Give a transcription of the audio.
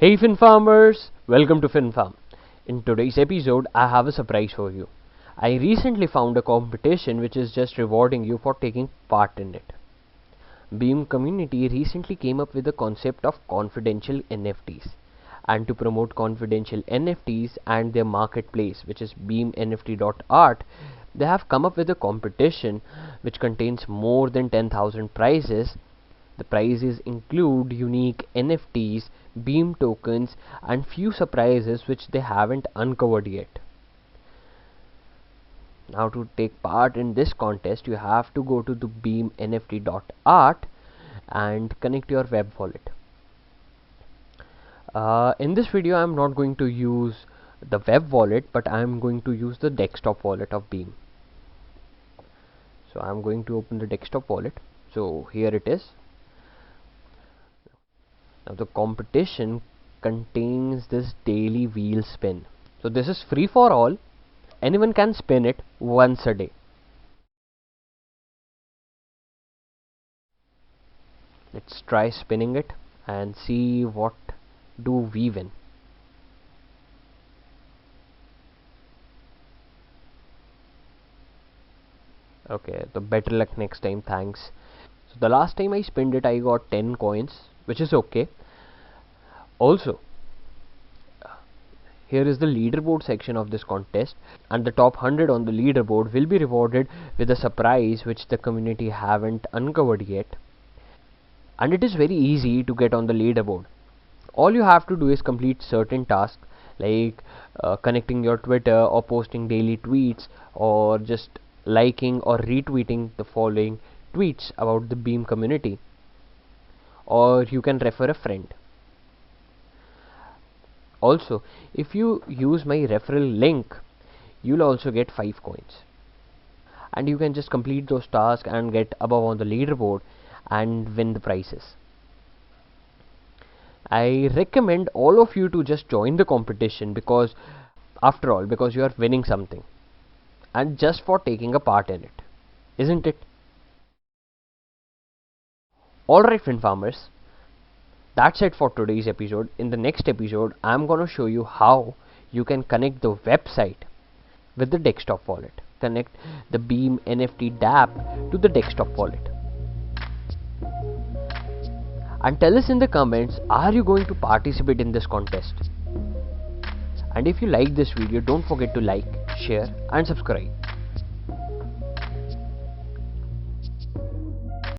Hey FinFarmers, welcome to FinFarm. In today's episode, I have a surprise for you. I recently found a competition which is just rewarding you for taking part in it. Beam community recently came up with the concept of confidential NFTs. And to promote confidential NFTs and their marketplace, which is beamnft.art, they have come up with a competition which contains more than 10,000 prizes. The prizes include unique NFTs, Beam tokens, and few surprises which they haven't uncovered yet. Now, to take part in this contest, you have to go to the beamnft.art and connect your web wallet. In this video, I'm not going to use the web wallet, but I'm going to use the desktop wallet of Beam. So I'm going to open the desktop wallet. So here it is. Now the competition contains this daily wheel spin. So this is free for all. Anyone can spin it once a day. Let's try spinning it and see what do we win. Okay, so better luck next time, thanks. So the last time I spinned it, I got 10 coins, which is okay. Also, here is the leaderboard section of this contest, and the top 100 on the leaderboard will be rewarded with a surprise which the community haven't uncovered yet. And it is very easy to get on the leaderboard. All you have to do is complete certain tasks like connecting your Twitter or posting daily tweets or just liking or retweeting the following tweets about the Beam community, or you can refer a friend. Also, if you use my referral link, you'll also get 5 coins, and you can just complete those tasks and get above on the leaderboard and win the prizes. I recommend all of you to just join the competition because after all, because you are winning something, and just for taking a part in it, isn't it? Alright FinFarmers, that's it for today's episode. In the next episode, I'm gonna show you how you can connect the website with the desktop wallet. Connect the Beam NFT dApp to the desktop wallet. And tell us in the comments, are you going to participate in this contest? And if you like this video, don't forget to like, share and subscribe.